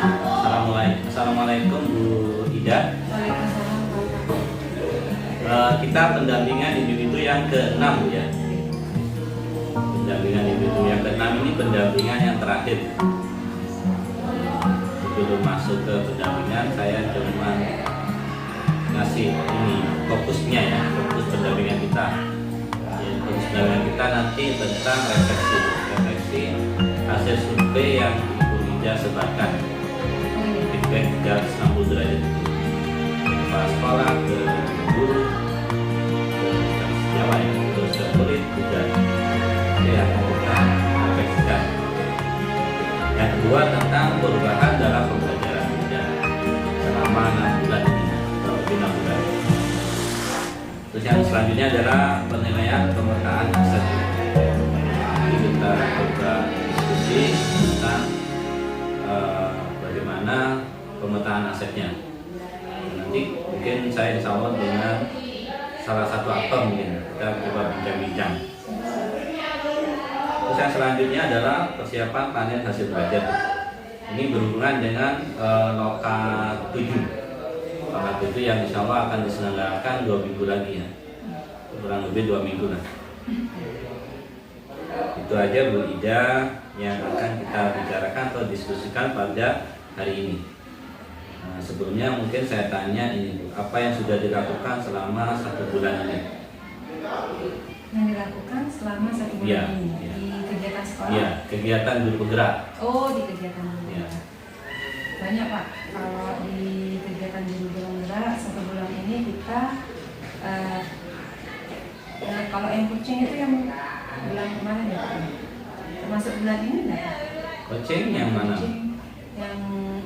Assalamualaikum Bu Ida. Kita pendampingan individu yang ke-6 ya. Pendampingan individu yang ke-6 ini pendampingan yang terakhir. Sebelum masuk ke pendampingan saya cuma ngasih ini fokusnya ya, fokus pendampingan kita. Fokus pendampingan kita nanti tentang refleksi hasil survei yang Ibu Ida sebarkan. Feedback 360 derajat kepala sekolah, ke guru, ke sejawat ya, terus ke murid juga yang kita refleksikan. Yang kedua tentang perubahan dalam pembelajaran Ida selama 6 bulan ini atau 6 bulan. Terus yang selanjutnya adalah penilaian pemetaan aset. Jadi kita coba diskusi tentang bagaimana pemetaan asetnya. Nanti mungkin saya insya Allah dengan salah satu aktor mungkin kita coba bincang-bincang. Terus yang selanjutnya adalah persiapan panen hasil belajar. Ini berhubungan dengan Loka 7. Loka 7 yang insya Allah akan diselenggarakan 2 minggu lagi ya, kurang lebih 2 minggu lah. Itu aja Bu Ida yang akan kita bicarakan atau diskusikan pada hari ini. Nah, sebelumnya mungkin saya tanya ini Bu, apa yang sudah dilakukan selama 1 bulan ini? Yang dilakukan selama 1 bulan ya, ini ya. Di kegiatan sekolah? Iya, kegiatan guru penggerak. Oh, di kegiatan guru Ya. penggerak. Banyak Pak, kalau di kegiatan guru penggerak 1 bulan ini kita kalau yang kucing itu yang bulan kemarin ya Pak? Termasuk bulan ini enggak Pak? Coaching yang mana? Kucing yang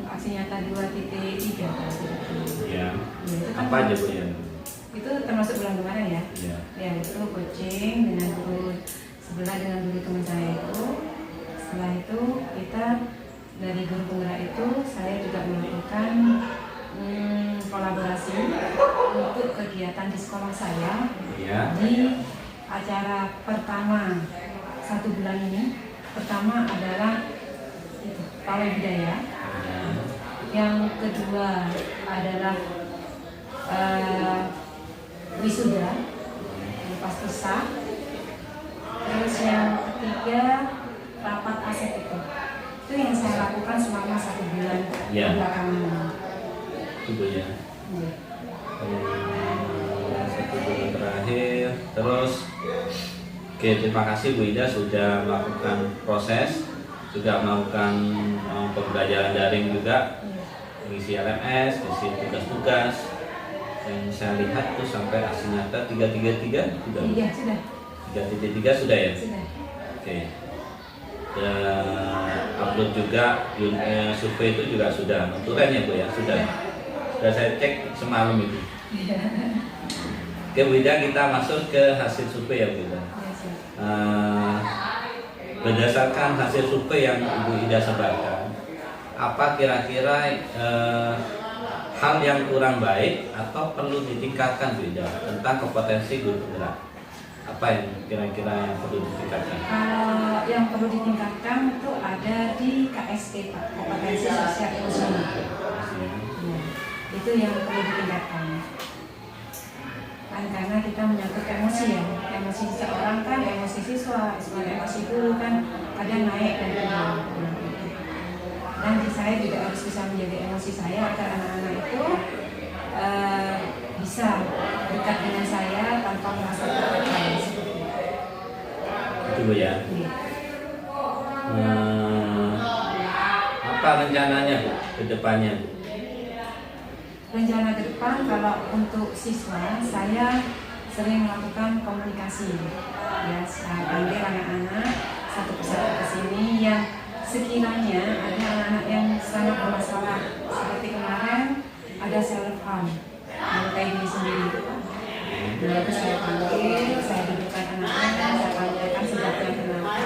aksi nyata 2.3 Pak. Ya. Ya, itu kan Apa aja Bu ya? itu termasuk bulan kemarin ya? Ya. Ya, itu coaching dengan guru sebelah dengan guru teman saya itu. Setelah itu kita dari guru penggerak itu saya juga melakukan kolaborasi untuk kegiatan di sekolah saya. Ya. Di acara pertama 1 bulan ini, pertama adalah itu pawai budaya. Yang kedua adalah wisuda, lepas pisah. Terus yang ketiga rapat aset itu yang saya lakukan selama 1 bulan Ya. belakangan. Itu ya. Ya. 1 bulan terakhir. Terus oke, terima kasih Bu Ida sudah melakukan proses, juga melakukan pembelajaran daring juga, mengisi LMS, mengisi tugas-tugas. Yang saya lihat tuh sampai aksi nyata 333 sudah. Iya, sudah. 333 sudah ya? Sudah. Oke. Dan upload juga survei itu juga sudah notulen ya Bu ya? Sudah. Sudah saya cek semalam itu. Oke Bu Ida, kita masuk ke hasil survei ya Bu Ida. Berdasarkan hasil survei yang Ibu Ida sebarkan, apa kira-kira hal yang kurang baik atau perlu ditingkatkan Bu Ida tentang kompetensi guru penggerak? Apa yang kira-kira yang perlu ditingkatkan? Yang perlu ditingkatkan itu ada di KSE Pak, kompetensi sosial emosional. Ya, itu yang perlu ditingkatkan. Kan karena kita menyangkut emosi ya, emosi seseorang kan, emosi siswa, emosi guru kan kadang naik dan turun. Dan saya juga harus bisa menjaga emosi saya agar anak-anak itu bisa dekat dengan saya tanpa merasa tertekan. Itu Bu ya. Apa rencananya Bu ke depannya Bu? Rencana ke depan kalau untuk siswa saya sering melakukan komunikasi ya, saya panggil anak-anak satu persatu ke sini yang sekiranya ada anak-anak yang sangat bermasalah seperti kemarin ada self harm melukai diri sendiri. Nah, itu saya panggil, saya dudukkan anak-anak, saya tanyakan sebabnya kenapa,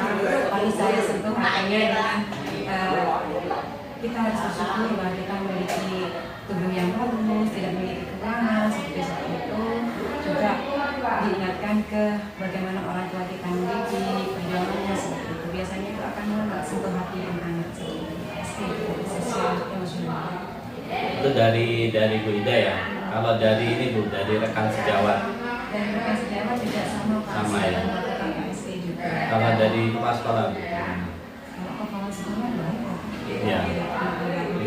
lalu saya sentuh hatinya dengan kita harus bersyukur bahwa kita memiliki tubuh yang bagus, tidak memiliki kekurangan seperti itu. Juga diingatkan ke bagaimana orang tua kita mendidik, perjuangannya seperti itu. Biasanya itu akan sentuh hati anak-anak seperti itu. SD, sosial, emosional. Itu dari Bu Ida ya. Kalau dari ini Bu, dari rekan sejawat. Dan rekan sejawat juga sama Pak. Sama ya. Melakukan KSD juga. Kalau dari kepala sekolah Bu. Kalau kepala sekolah baik Pak. Iya.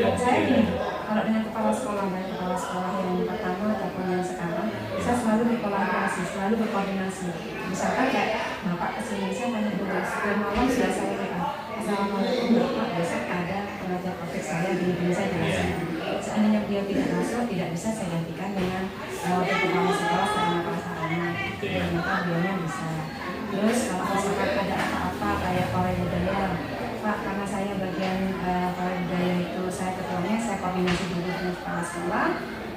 Iya. Saya gini, kalau dengan kepala sekolah baik kepala sekolah yang pertama ataupun yang sekarang, saya selalu berkolaborasi, selalu berkoordinasi. Misalkan kayak Bapak kesini, saya tanya dulu, sebelum malam sudah saya WA. Assalamualaikum Bapak, besok ada pengajar praktek saya gini-gini saya jelaskan. Seandainya beliau tidak masuk, tidak bisa saya gantikan dengan wakil kepala sekolah secara prasarana. Ternyata beliaunya bisa. Terus kalau misalkan ada apa-apa kayak pawai budaya, Pak, karena saya bagian pawai budaya itu saya ketuanya, saya koordinasi dulu dengan kepala sekolah.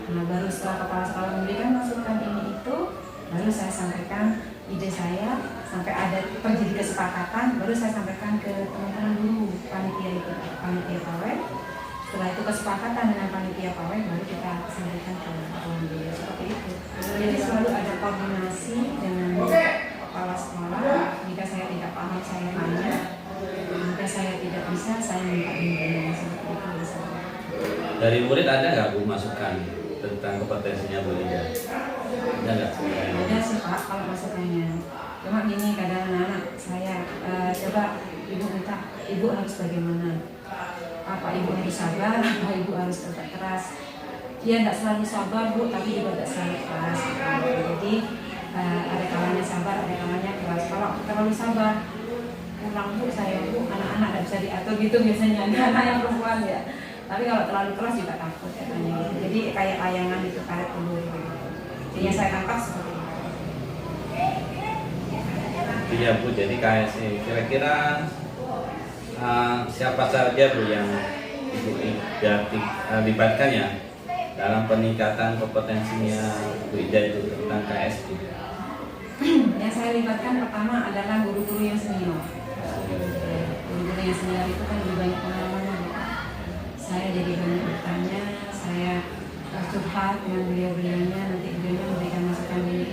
Nah, baru setelah kepala sekolah memberikan masukan ini itu, baru saya sampaikan ide saya, sampai ada terjadi kesepakatan, baru saya sampaikan ke teman-teman guru panitia itu, panitia pawai. Setelah itu kesepakatan dengan panitia pawai, baru kita sampaikan ke teman beliau seperti itu. Jadi selalu ada koordinasi dengan kepala sekolah. Jika saya tidak paham, saya tanya. Jika saya tidak bisa, saya minta bimbingan seperti itu. Dari murid ada nggak Bu masukan tentang kompetensinya Bu Ida? Ada nggak? Ada sih Pak kalau masukannya. Cuma gini, kadang anak saya coba ibu minta, ibu harus bagaimana? Apa ibu harus sabar? Apa ibu harus kerja keras? Dia tidak selalu sabar Bu, tapi juga tidak selalu keras. Jadi ada kalanya sabar, ada kalanya keras. Kalau terlalu sabar, pulang Bu saya Bu, anak-anak tidak bisa diatur gitu biasanya. Anak yang perempuan ya. Tapi kalau terlalu keras juga takut ya, gitu. Jadi kayak layangan itu karet ulur gitu. Jadi yang saya tangkap seperti itu. Iya Bu, jadi KSE kira-kira siapa saja Bu yang Ibu Ida libatkan ya dalam peningkatan kompetensinya Bu Ida itu tentang KSE? Yang saya libatkan pertama adalah guru-guru yang senior. Guru-guru yang senior itu kan lebih banyak pengalamannya. Saya jadi banyak bertanya, saya curhat dengan beliau-beliaunya, nanti beliaunya memberikan masukan ini.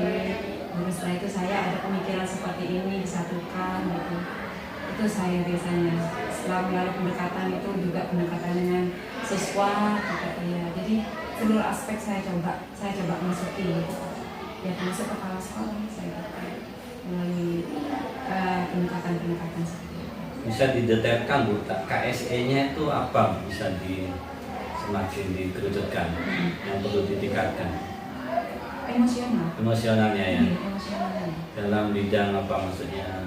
Terus setelah itu saya ada pemikiran seperti ini disatukan gitu. Itu saya biasanya setelah melalui pendekatan itu juga pendekatan dengan siswa gitu ya. Jadi seluruh aspek saya coba masuki gitu. Ya termasuk kepala sekolah saya melalui pendekatan seperti itu. Bisa didetailkan Bu, KSE-nya itu apa? Bisa semakin dikerucutkan yang perlu ditingkatkan? Emosionalnya ya. Emosionalnya. Dalam bidang apa maksudnya?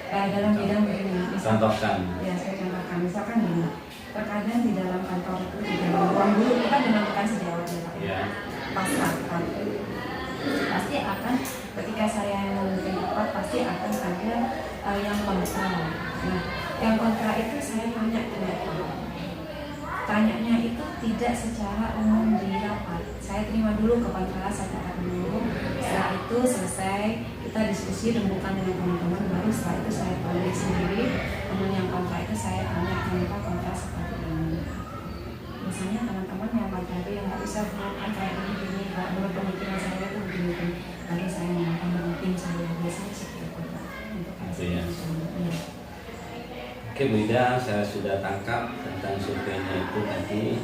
Dalam bidang begini. Contohkan. Ya saya contohkan. Misalkan gini, terkadang di dalam kantor itu di dalam ruang guru kita menemukan sejawat ya. Pasti akan ketika saya memimpin rapat pasti akan ada yang kontra. Nah, yang kontra itu saya tanyanya itu tidak secara umum di rapat. Saya terima dulu ke kontra, saya katakan dulu. Setelah itu selesai, kita diskusi rembukan dengan teman-teman. Baru setelah itu saya panggil sendiri teman yang kontra itu saya tanya kenapa kontra seperti ini. Biasanya teman-teman yang kontra itu yang nggak bisa kontra ini, menurut pemikiran saya itu begini. Lalu saya mengatakan dengan tim saya biasanya seperti itu. Oke Bu Ida, saya sudah tangkap tentang surveinya itu tadi.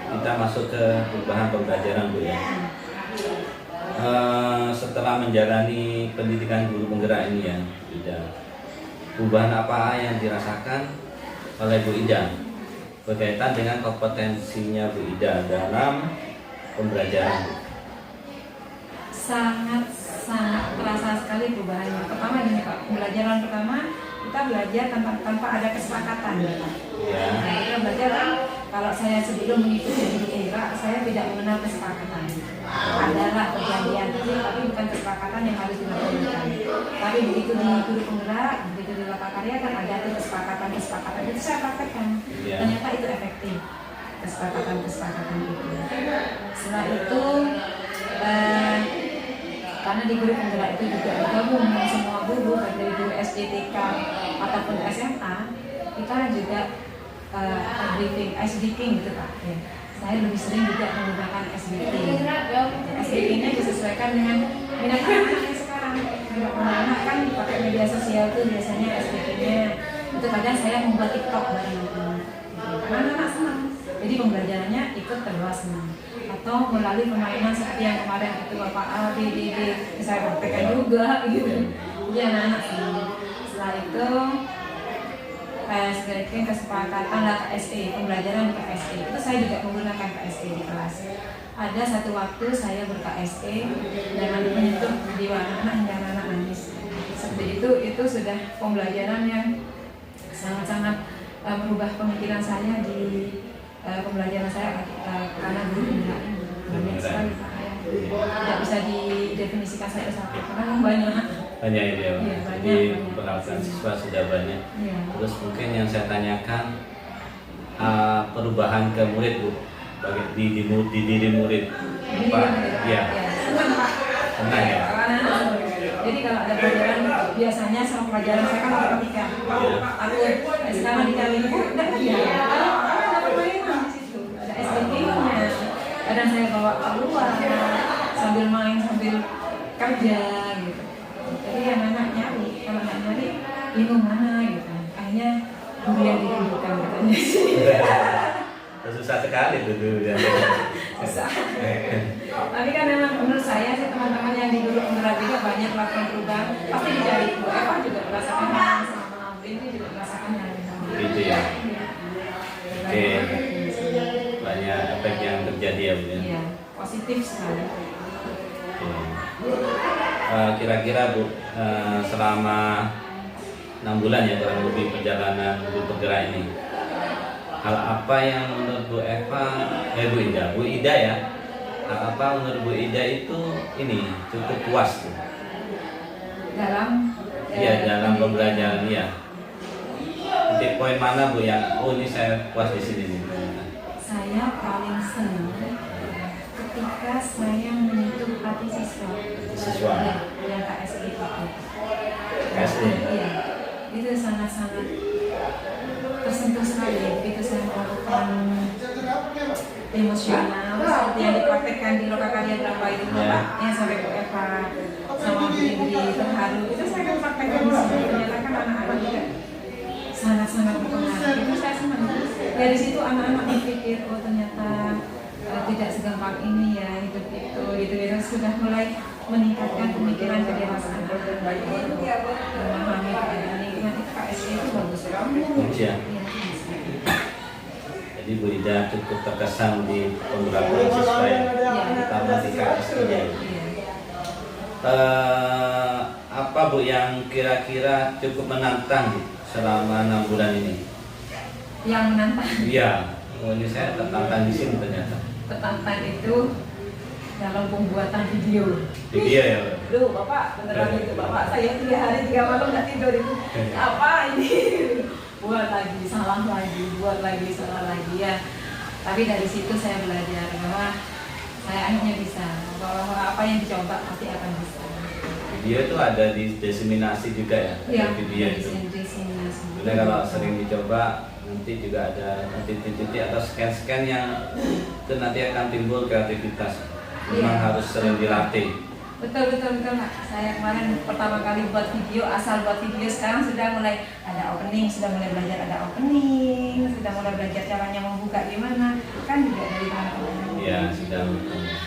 Kita masuk ke perubahan pembelajaran Bu ya. Setelah menjalani pendidikan guru penggerak ini ya Bu Ida, perubahan apa yang dirasakan oleh Bu Ida berkaitan dengan kompetensinya Bu Ida dalam pembelajaran? Sangat terasa sekali perubahannya. Pertama gini Pak, pembelajaran pertama kita belajar tanpa ada kesepakatan ya Pak. Ya. Nah, kita belajar kan, kalau saya sebelum mengikuti guru penggerak saya tidak mengenal kesepakatan. Adalah perjanjian tapi bukan kesepakatan yang harus dilakukan. Tapi begitu di guru penggerak, begitu di Loka Karya kan ada tuh kesepakatan itu saya praktekkan. Ya. Ternyata itu efektif kesepakatan itu. Setelah itu karena di guru penggerak itu juga bergabung dengan semua guru baik dari guru SD, TK ataupun SMA, kita juga briefing, SDking gitu Pak. Ya. Saya lebih sering juga menggunakan SDking. SDking-nya disesuaikan dengan minat anak-anak yang sekarang. Minat anak kan pakai media sosial tuh biasanya SDking-nya itu kadang saya membuat TikTok bareng anak-anak. Karena anak senang. Jadi Jadi pembelajarannya ikut terluas atau melalui permainan seperti yang kemarin itu Bapak A, B, D, D, saya praktekkan juga gitu. Jadi anak-anak senang. Setelah itu sebagai kesepakatan KSE, pembelajaran di KSE itu saya juga menggunakan KSE di kelas. Ada satu waktu saya ber-KSE jangan menyentuh jiwa anak-anak hingga anak-anak nangis. Seperti itu sudah pembelajaran yang sangat-sangat merubah pemikiran saya di pembelajaran saya karena guru pemula ini banyak sekali Pak ya. Tidak bisa didefinisikan satu-satu karena banyak ini ya, ya jadi peralatan siswa sudah banyak ya. Terus mungkin yang saya tanyakan perubahan ke murid Bu, di diri murid Pak ya, senang Pak, senang ya. Jadi kalau ada pelajaran biasanya sama pelajaran saya kan matematika takut, sekarang dikali Bu enggak ya, ada permainan di situ, ada SPG-nya, kadang saya bawa keluar sambil main sambil kerja gitu. Jadi anak-anak nyari, kalau nggak nyari bingung mana gitu. Akhirnya guru yang dirindukan katanya sih. Susah sekali itu dulu ya. Susah. Tapi kan memang menurut saya sih teman-teman yang di guru penggerak juga banyak melakukan perubahan. Pasti dicari Bu Eva juga merasakan hal yang sama, ini juga merasakan hal yang sama. Gitu ya. Oke. Banyak efek yang terjadi ya Bu. Iya, positif sekali. Kira-kira Bu, selama 6 bulan ya kurang lebih perjalanan guru penggerak ini, hal apa yang menurut Bu Ida ya, hal apa menurut Bu Ida itu ini cukup puas tuh dalam pembelajaran ya. Titik poin mana Bu yang ini saya puas di sini nih? Saya paling senang ketika saya menyentuh hati siswa yang KSE itu. KSE? Iya, itu sangat-sangat tersentuh sekali. Begitu saya melakukan emosional seperti yang dipraktekkan di Lokakarya berapa itu Bapaknya sampai Bu Eva sama Bu Indri terharu. Itu saya akan praktekkan di sini. Ternyata kan anak-anak juga sangat-sangat berpengaruh. Itu saya senang. Dari situ anak-anak berpikir, oh ternyata tidak segampang ini ya hidup itu gitu sudah mulai meningkatkan pemikiran kedewasaan memahami keadaan lingkungan. Itu KSE itu bagus ya. Jadi Bu Ida cukup terkesan di pemberlakuan siswa ya, terutama di KSE ya. Apa Bu yang kira-kira cukup menantang selama 6 bulan ini? Yang menantang? Iya, ini saya tertantang di sini ternyata. Tertantang itu dalam pembuatan video. Video ya? Duh, Bapak beneran itu Bapak, saya 3 hari 3 malam nggak tidur itu. Apa ini? Buat lagi, salah lagi, buat lagi, salah lagi ya. Tapi dari situ saya belajar bahwa saya akhirnya bisa, bahwa apa yang dicoba pasti akan bisa. Video itu ada di diseminasi juga ya? Iya, video itu. Diseminasi. Jadi kalau sering dicoba nanti juga ada titik-titik atau scan-scan yang itu nanti akan timbul kreativitas. Memang harus sering dilatih. Betul Pak. Saya kemarin pertama kali buat video, asal buat video, sekarang sudah mulai ada opening, sudah mulai belajar ada opening, sudah mulai belajar caranya membuka gimana, kan juga dari teman-teman. Iya, sudah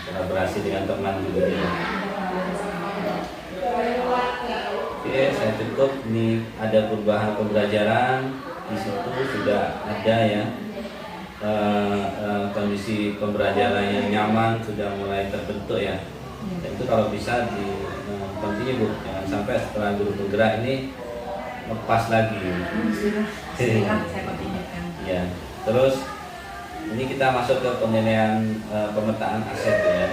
kolaborasi dengan teman juga. Oke, saya cukup. Ini ada perubahan pembelajaran di situ sudah ada ya. Kondisi pembelajaran yang nyaman sudah mulai terbentuk ya. Dan itu kalau bisa di continue Bu, jangan sampai setelah guru penggerak ini lepas lagi. Saya continuekan. Ya, terus ini kita masuk ke penilaian pemetaan aset ya.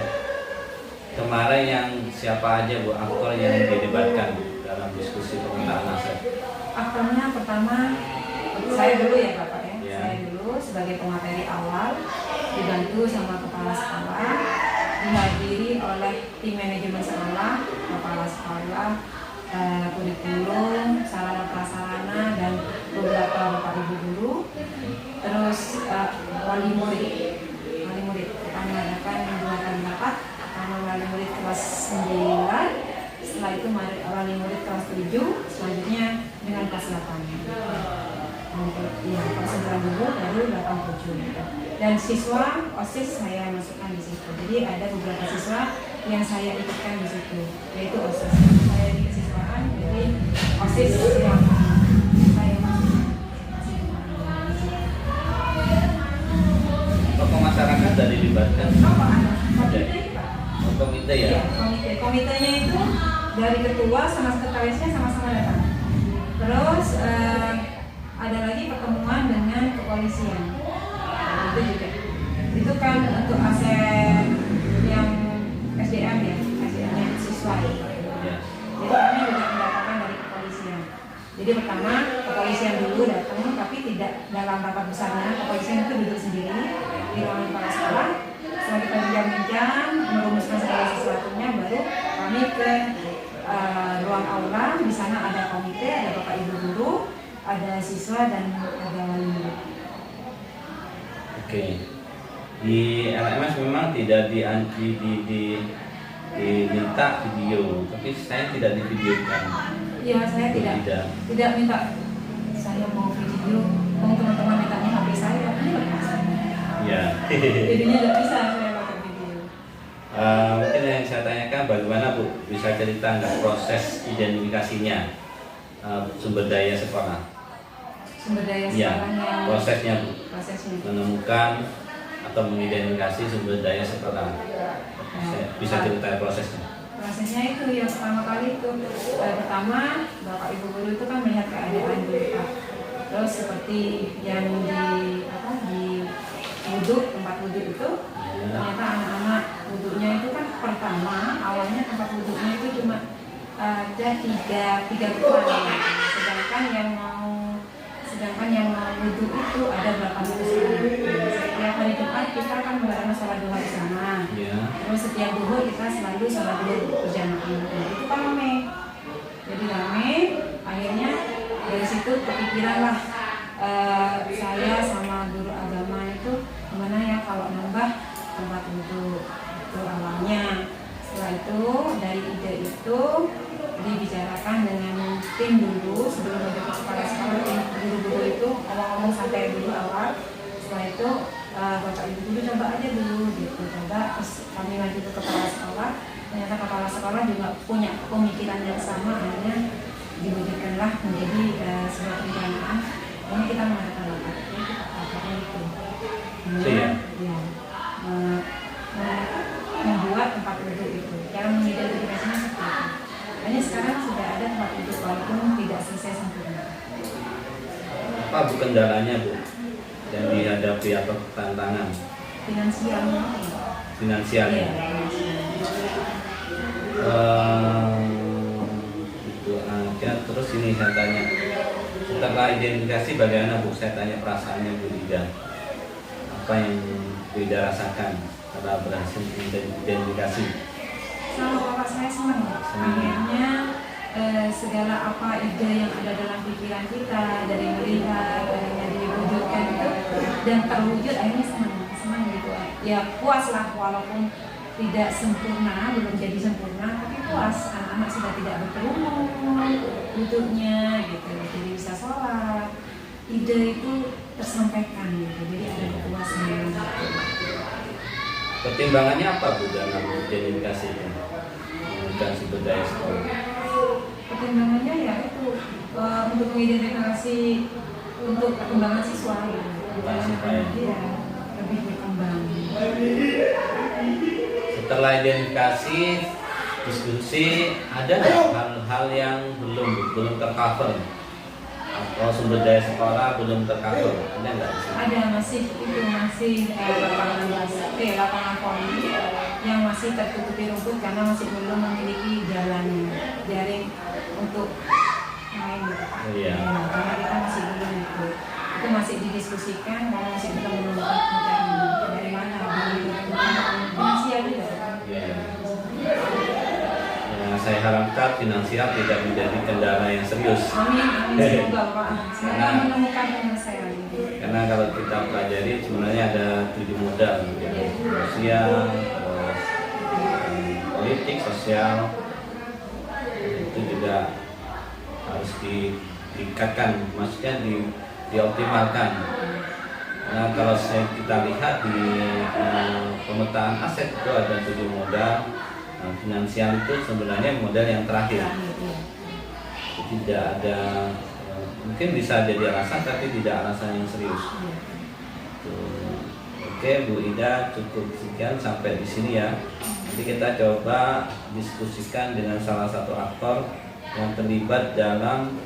Kemarin yang siapa aja Bu aktor yang didebatkan dalam diskusi pemetaan aset? Aktornya pertama saya dulu ya Bapak ya. Saya dulu sebagai pemateri awal dibantu sama kepala sekolah, dihadiri oleh tim manajemen sekolah, kepala sekolah, kurikulum, sarana prasarana dan beberapa bapak ibu guru. Terus wali murid kami mengadakan 2 kali rapat. Pertama wali murid kelas 9, setelah itu wali murid kelas 7, selanjutnya dengan kelas 8. Untuk ya konsentrasi dulu baru 87 gitu. Dan siswa OSIS saya masukkan di situ. Jadi ada beberapa siswa yang saya ikutkan di situ, yaitu OSIS. Saya di kesiswaan, jadi OSIS yang saya masukkan. Tokoh masyarakat dari dilibatkan. Apa ada? Komite itu Pak? Komite ya? Iya, komite. Komitenya itu dari ketua sama sekretarisnya sama-sama datang. Terus ada lagi pertemuan dengan kepolisian. Nah, itu juga. Itu kan untuk aset yang SDM ya, SDM-nya siswa. Ya. Jadi kami juga mendapatkan dari kepolisian. Jadi pertama kepolisian dulu datang, tapi tidak dalam rapat besarnya. Kepolisian itu duduk sendiri di ruangan kepala sekolah. Setelah kita bincang-bincang, merumuskan segala sesuatunya, baru kami ke ruang aula. Di sana ada komite, ada bapak ibu guru, ada siswa dan ada wali murid. Oke. Di LMS memang tidak diminta video, tapi saya tidak divideokan. Iya, saya tidak minta. Saya mau video, teman-teman mintanya HP saya, ini lepas. Ya. Jadinya nggak bisa saya pakai video. Mungkin yang saya tanyakan bagaimana Bu bisa cerita nggak proses identifikasinya sumber daya sekolah? Sumber daya Ya, sekolahnya. prosesnya Bu, Prosesnya. menemukan atau mengidentifikasi sumber daya sekolah. Bisa cerita prosesnya? Prosesnya itu yang pertama kali itu pertama bapak ibu guru itu kan melihat keadaan dulu Pak. Terus seperti yang di wudhu, tempat wudhu itu ternyata anak-anak wudhunya itu kan pertama awalnya tempat wudhunya itu cuma ada tiga ruangan, sedangkan yang mau wudhu itu ada 800. Setiap hari Jumat kita kan mengadakan sholat duha bersama. Ya. Terus setiap duhur kita selalu sholat duhur berjamaah. Nah, itu kan rame. Jadi rame, akhirnya dari situ kepikiran lah saya sama guru agama itu gimana ya kalau nambah tempat wudhu itu awalnya. Setelah itu dari ide itu dibicarakan dengan tim dulu sebelum ada kepala sekolah. Guru-guru itu ngomong-ngomong santai dulu awal. Setelah itu bapak ibu guru coba aja dulu gitu, coba terus kami lagi ke kepala sekolah. Ternyata kepala sekolah juga punya pemikiran yang sama, akhirnya diwujudkanlah menjadi sebuah perencanaan. Ini kita mengadakan rapat, kita rapatnya itu. Membuat tempat wudhu itu, cara mengidentifikasinya seperti itu. Hanya sekarang sudah ada tempat wudhu walaupun tidak selesai sempurna. Apa Bu kendalanya Bu yang dihadapi atau tantangan? Finansial. Finansial ya. Itu aja. Terus ini saya tanya, setelah identifikasi bagaimana Bu? Saya tanya perasaannya Bu Ida. Apa yang Bu Ida rasakan setelah berhasil identifikasi? Kalau bapak saya senang. Akhirnya segala apa ide yang ada dalam pikiran kita dari melihat, akhirnya diwujudkan itu dan terwujud, akhirnya senang gitu. Ya puas lah walaupun tidak sempurna, belum jadi sempurna, tapi puas. Anak-anak sudah tidak berkerumun wudhunya gitu, jadi bisa sholat. Ide itu tersampaikan gitu, jadi ada kepuasan gitu. Pertimbangannya apa Bu dalam identifikasi itu? Menggunakan sumber daya sekolah. Pertimbangannya ya itu untuk mengidentifikasi untuk perkembangan siswa gitu. Iya, lebih berkembang. Setelah identifikasi, diskusi, ada nggak hal-hal yang belum tercover? Atau sumber daya sekolah belum tercover? Ada nggak? Ada masih lapangan voli yang masih tertutupi rumput karena masih belum memiliki jaring untuk main gitu. Iya. Ya, karena kita masih belum itu masih didiskusikan karena masih belum menemukan dari mana finansial juga. Ya. Ya, saya harapkan finansial tidak menjadi kendala yang serius. Amin, semoga Pak. Semoga menemukan penyelesaian. Karena kalau kita pelajari sebenarnya ada 7 modal, sosial, terus politik, sosial, itu juga harus ditingkatkan, maksudnya dioptimalkan. Nah, kalau kita lihat di pemetaan aset itu ada 7 modal. Nah, finansial itu sebenarnya modal yang terakhir. Tidak ada, mungkin bisa jadi alasan tapi tidak alasan yang serius. Oke, Bu Ida, cukup sekian sampai di sini ya. Jadi kita coba diskusikan dengan salah satu aktor yang terlibat dalam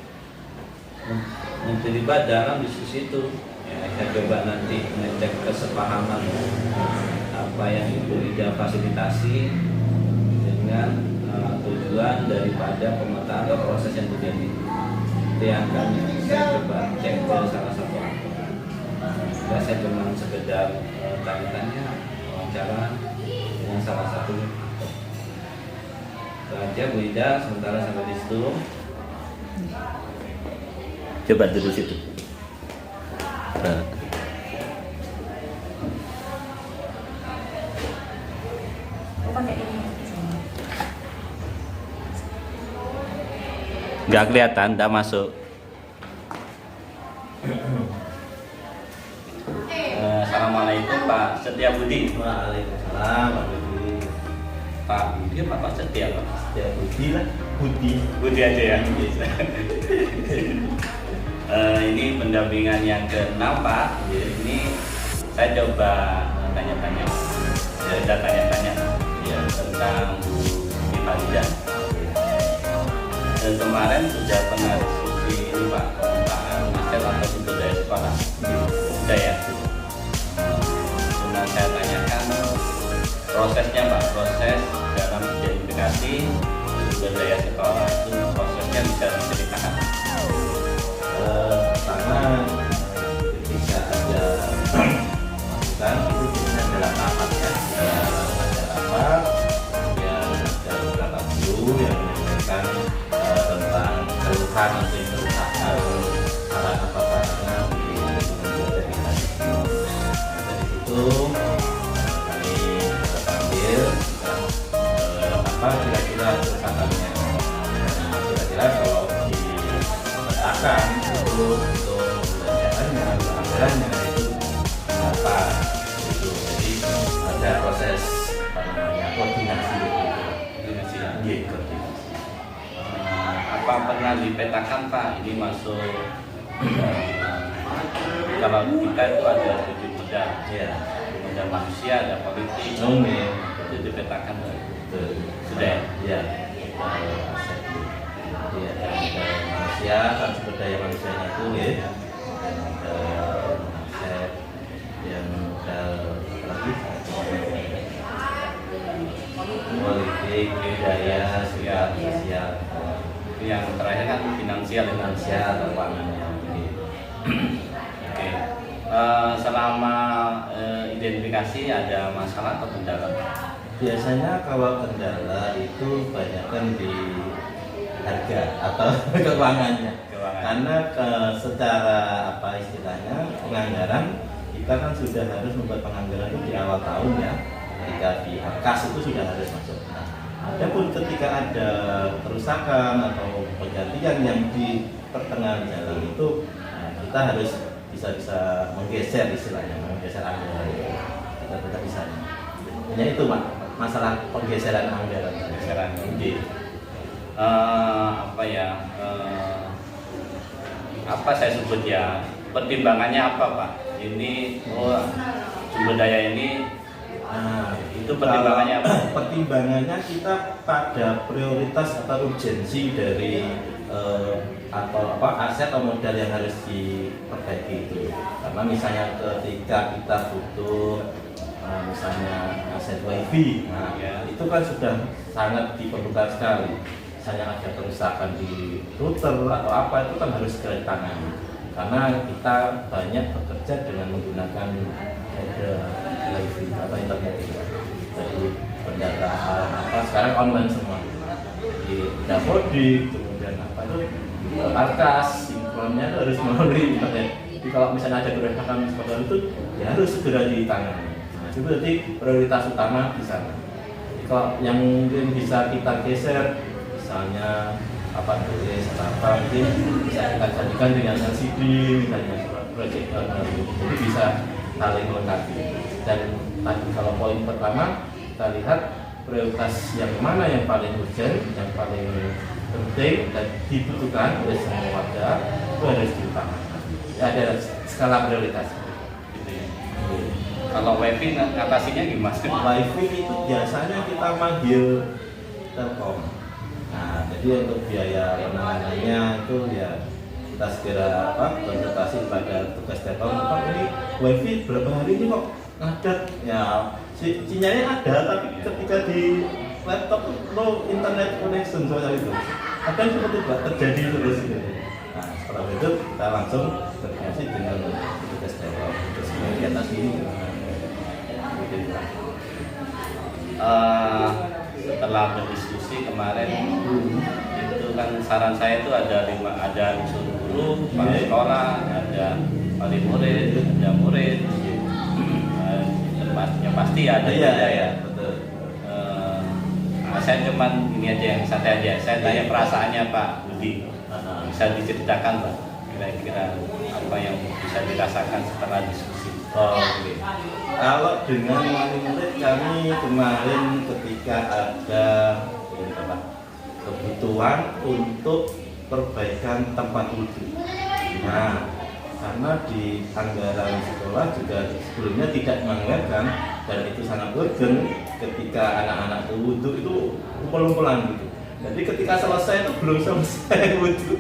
diskusi itu. Ya, saya coba nanti ngecek kesepahaman apa yang Ibu Ida fasilitasi dengan tujuan daripada pemetaan atau proses yang terjadi. Itu yang akan saya coba cek ke salah satu aktor. Ya, saya cuma sekedar tanya-tanya, wawancara dengan salah satu. Itu aja Bu Ida, sementara sampai di situ. Coba duduk situ. Nggak kelihatan, nggak masuk. Assalamualaikum Pak Setia Budi. Waalaikumsalam Pak Budi. Pak Budi apa Pak Setia Pak? Setia Budi lah, Budi aja ya. Ini pendampingan yang ke-6 Pak. Ini saya coba tanya-tanya ya, tentang Bu Farida. Kemarin sudah pernah diskusi ini Pak, pemetaan aset atau sumber daya sekolah. Sudah ya. Cuma saya tanyakan prosesnya Pak, proses dalam identifikasi sumber daya sekolah itu prosesnya bisa diceritakan. Pertama ketika ada masukan itu biasanya adalah rapatnya, ada rapat yang ada beberapa guru yang menyampaikan tentang keluhan atau kerusakan sarana prasarana di lingkungan belajar kita. Dari situ kami ambil apa kira-kira kerusakannya. Kira-kira kalau dipetakan itu untuk belanjaannya, anggarannya itu apa itu. Jadi ada proses apa namanya koordinasi gitu. Apa pernah dipetakan Pak? Ini masuk kalau kita itu ada 7 modal, Ya. modal manusia, ada politik, itu dipetakan Pak. Sudah Ya. Aset. Jadi ada manusia, kan sumber daya manusianya itu ya. Ada aset yang modal lagi politik, budaya, sosial. yang terakhir kan finansial keuangannya. Oke. Selama identifikasi ada masalah atau kendala? Biasanya kalau kendala itu banyakkan di harga atau keuangannya. Karena secara apa istilahnya penganggaran kita kan sudah harus membuat penganggaran itu di awal tahun ya. Ketika di kas itu sudah harus masuk. Adapun ketika ada kerusakan atau penggantian yang di pertengahan jalan itu, kita harus bisa menggeser istilahnya, menggeser anggaran. Kita bisa. Hanya itu masalah penggeseran anggaran. Apa saya sebut ya? Pertimbangannya apa Pak? Ini sumber daya ini. Itu pertimbangannya apa? Pertimbangannya kita pada prioritas atau urgensi dari atau aset atau modal yang harus diperbaiki itu. Karena misalnya ketika kita butuh misalnya aset wifi, itu kan sudah sangat diperlukan sekali. Misalnya ada kerusakan di router atau apa itu kan harus segera ditangani. Karena kita banyak bekerja dengan menggunakan wifi atau internet itu. Jadi pendataan sekarang online semua. Di Dapodik, kemudian itu Arkas, sinkronnya harus melalui internet. Jadi kalau misalnya ada kerusakan seperti itu, ya harus segera ditangani. Itu berarti prioritas utama di sana. Jadi kalau yang mungkin bisa kita geser, misalnya tulis atau apa, mungkin bisa kita jadikan dengan LCD misalnya proyektor baru, jadi bisa saling melengkapi. Dan tadi kalau poin pertama kita lihat prioritas yang mana yang paling urgent, yang paling penting dan dibutuhkan oleh semua warga itu harus diutamakan. Ya, ada skala prioritas. Gitu ya. Kalau wifi atasinya gimana? Wifi itu biasanya kita manggil Telkom. Nah, jadi untuk biaya penanganannya itu ya kita segera konsultasi pada tugas Telkom. Pak, ini wifi berapa hari ini kok ngadat? Ya, sinyalnya ada, tapi ketika di laptop no internet connection soalnya itu. Kadang seperti itu terjadi terus gitu. Nah, setelah itu kita langsung koordinasi dengan tugas Telkom untuk semua di atas ini. Setelah berdiskusi kemarin itu kan saran saya itu ada unsur guru, kepala sekolah, ada wali murid, ada murid, tempatnya pasti ada ya, betul. Saya cuman ini aja yang santai aja. Saya tanya perasaannya Pak Budi, bisa diceritakan Pak kira-kira apa yang bisa dirasakan setelah diskusi. Oke. Kalau dengan wali murid kami kemarin ketika ada kebutuhan untuk perbaikan tempat wudhu. Nah, karena di anggaran sekolah juga sebelumnya tidak menganggarkan dan itu sangat urgent ketika anak-anak itu wudhu itu kumpul-kumpulan gitu. Jadi ketika selesai itu belum selesai wudhu.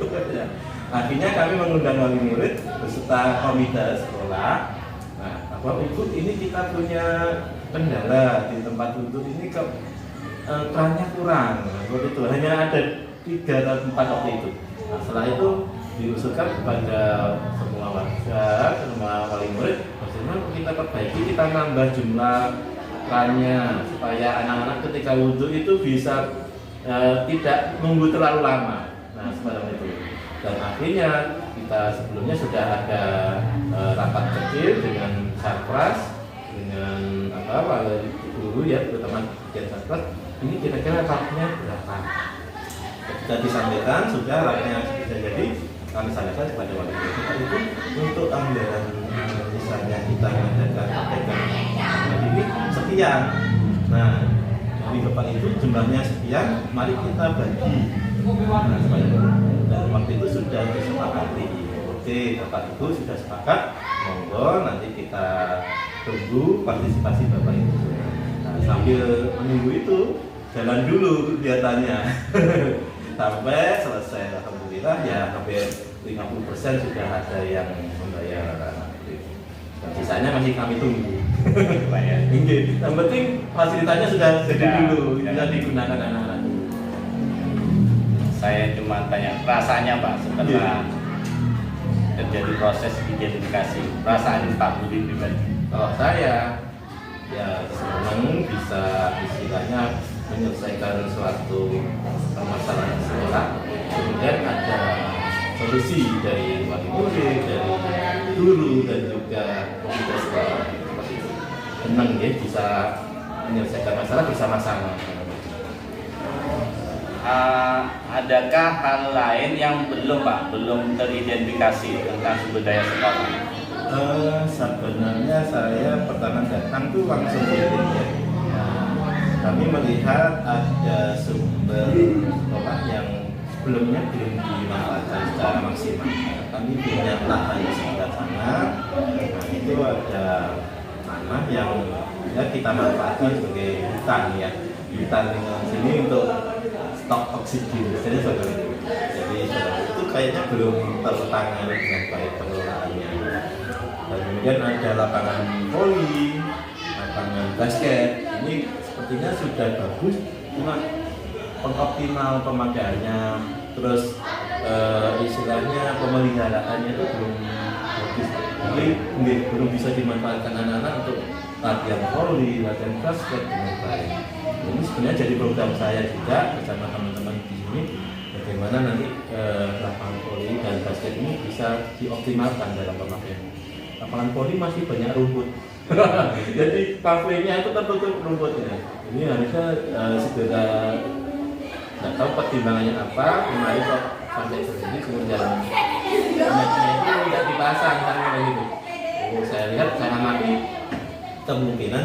Akhirnya kami mengundang wali murid beserta komite sekolah. Nah, Bapak Ibu, ini kita punya kendala di tempat wudhu ini kerannya kurang. Waktu itu hanya ada 3 atau 4 waktu itu. Nah, setelah itu diusulkan kepada semua warga, semua wali murid, bagaimana kita perbaiki, kita nambah jumlah kerannya supaya anak-anak ketika wudhu itu bisa tidak nunggu terlalu lama. Nah, seperti itu. Dan akhirnya kita sebelumnya sudah ada rapat kecil dengan Sarpras, dengan wali guru ya, terutama bagian Sarpras. Ini kira-kira raknya berapa? Ketika disampaikan sudah raknya sudah jadi, kami sampaikan kepada wali murid itu untuk anggaran misalnya kita mengadakan ini sekian. Nah, dari Bapak itu jumlahnya sekian, mari kita bagi. Nah, dan waktu itu sudah disepakati. Oke, Bapak Ibu sudah sepakat, monggo nanti kita tunggu partisipasi Bapak Ibu. Nah, sambil menunggu itu jalan dulu kegiatannya sampai selesai. Alhamdulillah ya hampir 50% sudah ada yang membayar. Dan sisanya masih kami tunggu. Yang penting fasilitasnya sudah jadi dulu, bisa digunakan anak-anak. Saya cuma tanya rasanya Pak setelah terjadi proses identifikasi, perasaan Pak Budi pribadi. Kalau saya ya senang bisa istilahnya menyelesaikan suatu permasalahan sekolah, kemudian ada solusi dari wali murid, dari guru dan juga komite sekolah. Senang ya bisa menyelesaikan masalah bersama-sama. Adakah hal lain yang belum Pak, belum teridentifikasi tentang sumber daya sekolah? Sebenarnya saya pertama datang tuh langsung lirik ya. Kami melihat ada sumber sekolah yang sebelumnya belum dimanfaatkan secara maksimal. Kami punya lahan di sekitar sana. Nah, itu ada tanah yang ya kita manfaatkan sebagai hutan ya. Hutan lingkungan sini untuk stok oksigen misalnya seperti itu. Jadi itu kayaknya belum tertangani dengan baik pengelolaannya. Dan kemudian ada lapangan voli, lapangan basket. Ini sepertinya sudah bagus, cuma pengoptimal pemakaiannya, terus istilahnya pemeliharaannya itu belum bagus. Jadi belum bisa dimanfaatkan anak-anak untuk latihan voli, latihan basket dengan baik. Ini sebenarnya jadi program saya juga bersama teman-teman di sini, bagaimana nanti lapangan voli dan basket ini bisa dioptimalkan dalam pemakaian. Lapangan voli masih banyak rumput, jadi pavenya itu tertutup rumputnya. Ini harusnya segera nggak tahu pertimbangannya apa, kemarin kok sampai begini kemudian matnya itu tidak dipasang karena begitu. Oh, saya lihat saya amati kemungkinan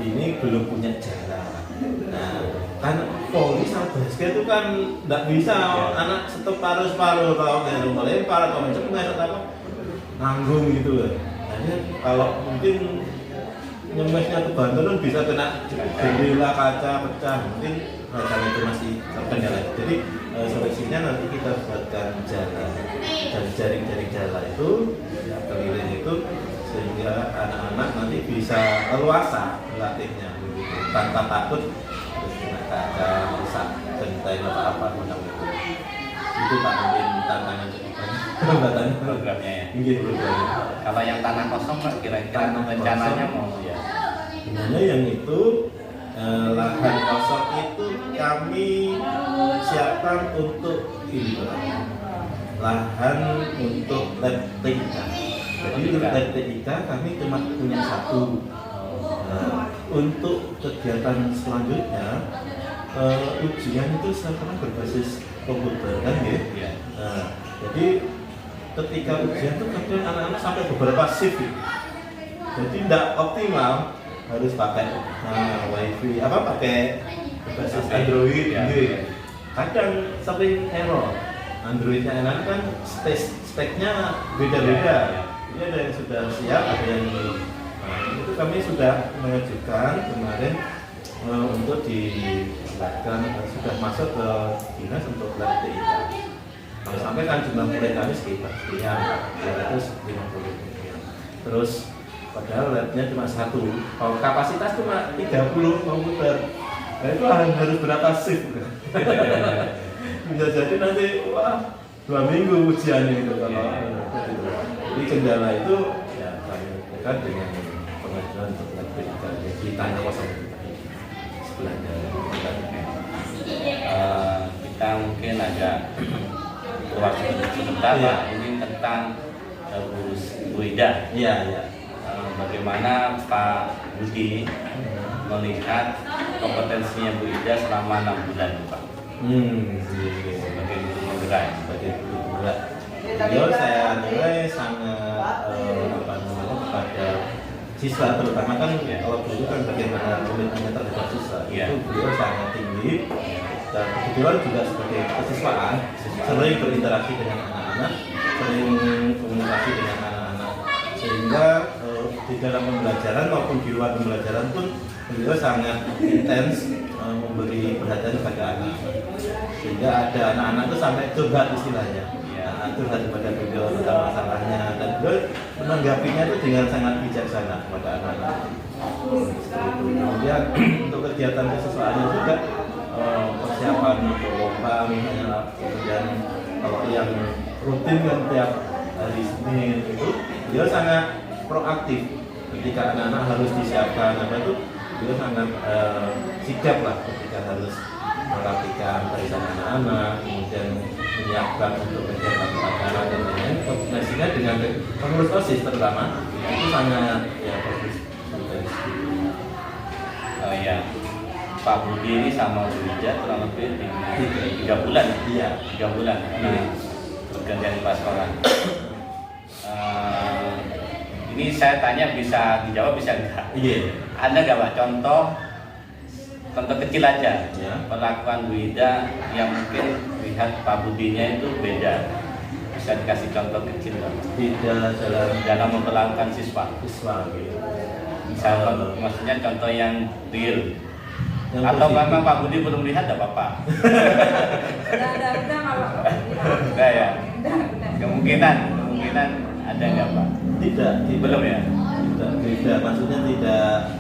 ini belum punya jalan. Nah, kan voli sama basket itu kan nggak bisa anak stop paruh-paruh kalau dari melempar atau mencemes atau apa nanggung gitu loh. Nah, kalau mungkin nyemesnya ke bantuan bisa kena jendela kaca pecah, mungkin hal itu masih terkendala. Jadi solusinya nanti kita buatkan jalan dan jaring-jaring jalan itu ya, keliling itu sehingga anak-anak nanti bisa leluasa melatihnya begitu, tanpa takut terus kena kaca, rusak genteng atau apa macam itu. Itu tak mungkin tantangan jembatan programnya ya. mungkin programnya. Kalau yang tanah kosong Pak, kira-kira rencananya mau ya? Sebenarnya yang itu lahan kosong itu kami siapkan untuk ini, lahan untuk lab TIK. Jadi lab TIK kami cuma punya satu. Nah, untuk kegiatan selanjutnya ujian itu sekarang berbasis komputer kan ya. Nah, jadi ketika ujian itu kadang anak-anak sampai beberapa shift gitu. Jadi tidak optimal, harus pakai wifi pakai berbasis Android gitu. Kadang sering error. Androidnya anak kan speknya beda-beda. Ini ada yang sudah siap, ada yang belum. Nah, itu kami sudah mengajukan kemarin untuk dilakukan sudah masuk ke dinas untuk lab TIK. Kalau sampai kan jumlah murid kami sekitar 250. Terus padahal labnya cuma satu, kalau kapasitas cuma 30 komputer. Nah, itu harus berapa shift? Bisa jadi nanti wah 2 minggu ujiannya itu kalau jadi kendala itu ya kami lakukan dengan pengajuan untuk lab TIK di tanah kosong sebelahnya. Kita mungkin agak keluar sebentar Pak. Ini tentang Bu Ida. Iya. Bagaimana Pak Budi melihat kompetensinya Bu Ida selama 6 bulan Pak? Sebagai guru penggerak, Beliau saya nilai sangat kepada siswa, terutama kan kalau dulu kan bagaimana komitmennya terhadap siswa itu beliau sangat tinggi. Dan kebetulan juga sebagai kesiswaan sering berinteraksi dengan anak-anak, sering komunikasi dengan anak-anak, sehingga di dalam pembelajaran maupun di luar pembelajaran pun beliau sangat intens memberi perhatian kepada anak, sehingga ada anak-anak itu sampai curhat istilahnya, curhat kepada beliau tentang masalahnya, dan beliau menanggapinya itu dengan sangat bijaksana kepada anak-anak. Kemudian untuk kegiatan kesiswaannya juga persiapan untuk lomba misalnya, kemudian kalau yang rutin kan tiap hari Senin itu dia sangat proaktif ketika anak-anak harus disiapkan apa itu, dia sangat sigap lah ketika harus melakukan barisan anak-anak, kemudian menyiapkan untuk kegiatan upacara dan lain-lain. Koordinasinya dengan pengurus OSIS terutama itu sangat bagus. Oh ya, Pak Budi ini sama Bu Ida kurang lebih 3 bulan. Iya, 3 bulan. Pergantian kepala sekolah. Ini saya tanya bisa dijawab bisa enggak? Iya. Ada nggak Pak contoh kecil aja perlakuan Bu Ida yang mungkin lihat Pak Budinya itu beda, bisa dikasih contoh kecil Pak? Dalam memperlakukan siswa gitu. Misalnya maksudnya contoh yang real. Atau memang Pak Budi belum lihat tidak apa-apa? Udah kalau Udah ya. Kemungkinan ada nggak Pak? Tidak, Belum ya? Tidak, maksudnya tidak.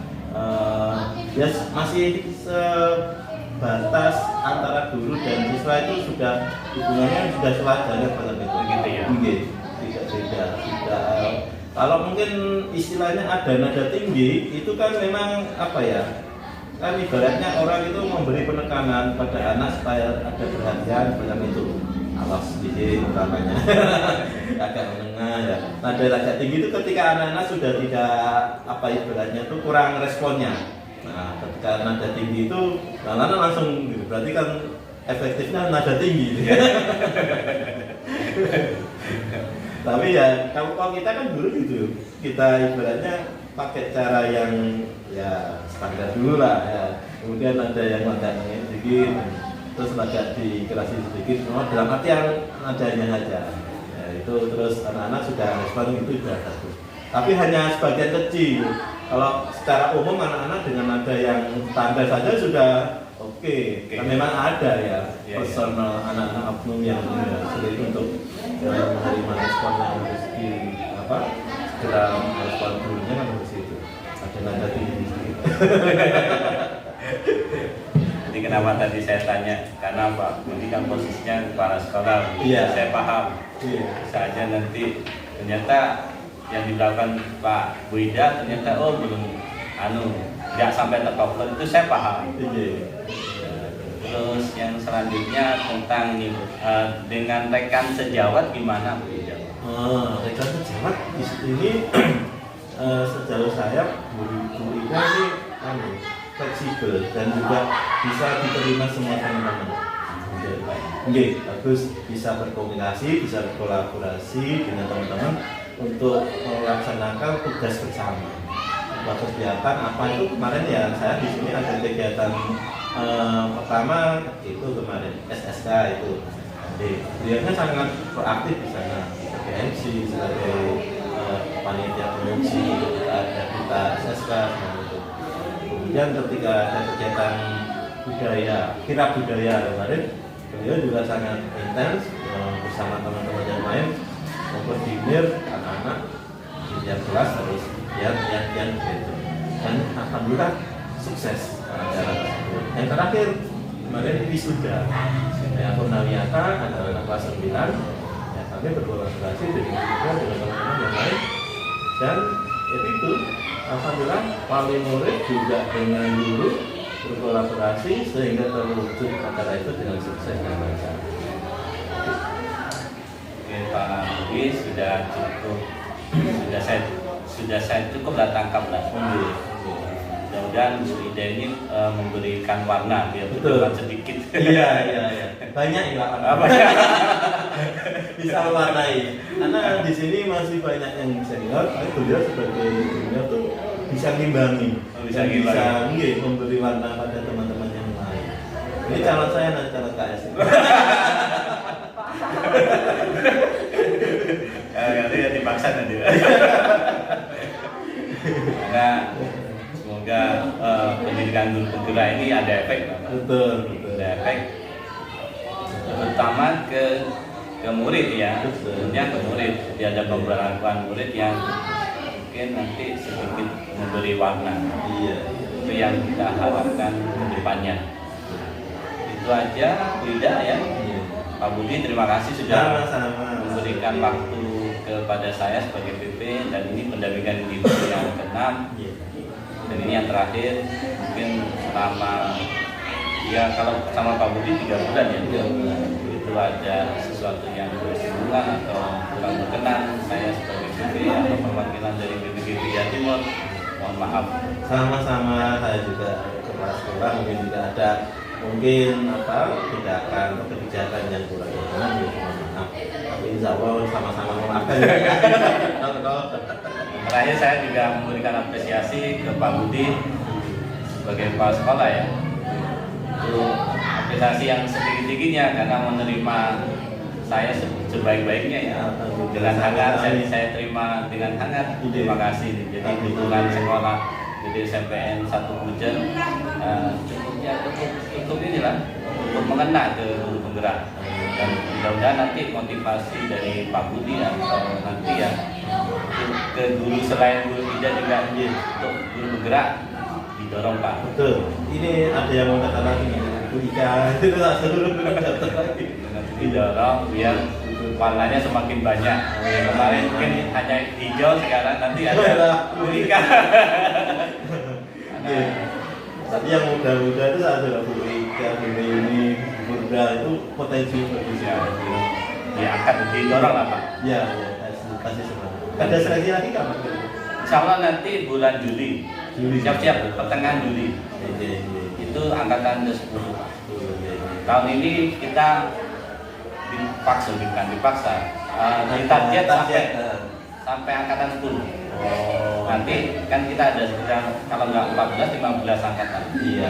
Ya masih sebatas antara guru dan siswa itu sudah hubungannya sudah sewajarnya dalam itu. Begitu ya? Tidak beda. Kalau mungkin istilahnya ada nada tinggi itu kan memang apa ya? Kan ibaratnya orang itu memberi penekanan pada anak supaya ada perhatian dalam itu. Awas sedikit utamanya agak menengah ya. Nada agak tinggi itu ketika anak-anak sudah tidak apa ibaratnya itu kurang responnya. Nah, ketika nada tinggi itu anak-anak langsung gitu. Berarti kan efektifnya nada tinggi. Tapi ya kalau kita kan dulu gitu, kita ibaratnya pakai cara yang ya standar dulu lah ya. Kemudian ada yang agak sedikit, terus agak dikerasi sedikit, dalam artian nadanya aja. Ya, itu terus anak-anak sudah respon itu sudah bagus. Tapi hanya sebagian kecil. Kalau secara umum anak-anak dengan nada yang standar saja sudah oke. Kan memang ada ya personal anak-anak oknum yang sulit untuk menerima respon yang harus di apa segera respon dulunya kan harus itu ada nada tinggi sedikit. Jadi kenapa tadi saya tanya, karena Pak Budi kan posisinya kepala sekolah, Iya. saya paham. Iya. Saja nanti ternyata yang dilakukan Pak Buida ternyata belum nggak sampai tercover, itu saya paham. Iya. Terus yang selanjutnya tentang ini dengan rekan sejawat gimana Bu Ida? Rekan sejawat di sini sejauh saya Bu Ida ini fleksibel dan juga bisa diterima semua teman-teman. Oke, bagus, bisa berkomunikasi, bisa berkolaborasi dengan teman-teman untuk melaksanakan tugas bersama. Kegiatan apa itu kemarin ya saya di sini ada kegiatan pertama itu kemarin SSK itu. Jadi beliaunya sangat proaktif di sana sebagai MC, sebagai panitia penguji ada kita SSK itu. Kemudian ketika ada kegiatan budaya, kirab budaya kemarin, beliau juga sangat intens bersama teman-teman yang lain mengkoordinir anak-anak di tiap kelas harus yang gitu. Dan alhamdulillah sukses acara tersebut. Yang terakhir kemarin wisuda ya Purnawiyata anak-anak kelas 9 ya, kami berkolaborasi dengan teman-teman yang lain dan itu alhamdulillah wali murid juga dengan guru berkolaborasi sehingga terwujud acara itu dengan sukses dan lancar. Oke Pak Budi sudah saya cukuplah tangkaplah. Mudah-mudahan Bu Ida ini memberikan warna biar bukan sedikit. Iya. Banyak ya apa? Bisa mewarnai. Karena di sini masih banyak yang senior, tapi beliau sebagai junior tuh bisa ngimbangi. Bisa memberi warna pada teman-teman yang lain. Ini calon saya nanti calon KS. Nanti ya dipaksa nanti. Karena semoga pendidikan guru penggerak ini ada efek. Betul. Ada efek terutama ke murid ya. Tentunya ke murid. Jadi ada beberapa murid yang mungkin nanti sedikit memberi warna. Iya. Itu yang kita harapkan ke depannya. Itu aja Bu Ida ya. Pak Budi terima kasih sudah memberikan waktu kepada saya sebagai PP dan ini pendampingan ibu yang ke-6 dan ini yang terakhir mungkin selama ya kalau sama Pak Budi 3 bulan ya. Itu ada sesuatu yang bersinggungan atau kurang berkenan saya sebagai PP atau perwakilan dari BPGP Jawa Timur, mohon maaf. Sama-sama saya juga kepala sekolah mungkin juga ada tindakan atau kebijakan yang kurang berkenan ya mohon maaf. Tapi insya Allah sama-sama memaafkan. Terakhir saya juga memberikan apresiasi ke Pak Budi sebagai kepala sekolah ya. Itu apresiasi yang setinggi-tingginya karena menerima saya sebaik-baiknya ya. Dengan hangat saya terima dengan hangat. Terima kasih. Jadi dukungan sekolah jadi SMPN 1 Pujen cukup inilah untuk mengena ke guru penggerak dan mudah-mudahan nanti motivasi dari Pak Budi atau nanti ya ke guru selain guru tidak juga untuk guru penggerak didorong Pak. Betul. Ini ada yang mau kata lagi Bu Ika itu tak seluruh daftar lagi. Didorong biar warnanya semakin banyak. Kemarin mungkin hanya hijau, sekarang nanti ada Ika. Tapi yang muda-muda itu ada Bu Ika, Bu Yuni, Bu Burda itu potensi bagus ya. Ya akan didorong lah Pak. Ya, kasih semua. Ada seleksi lagi kapan? Insya Allah nanti bulan Juli. Siap-siap pertengahan Juli. Itu itu angkatan ke-10. Tahun ini kita dipaksa ditarget sampai angkatan 10. Nanti kan kita ada sekitar kalau nggak 14-15 angkatan. Iya.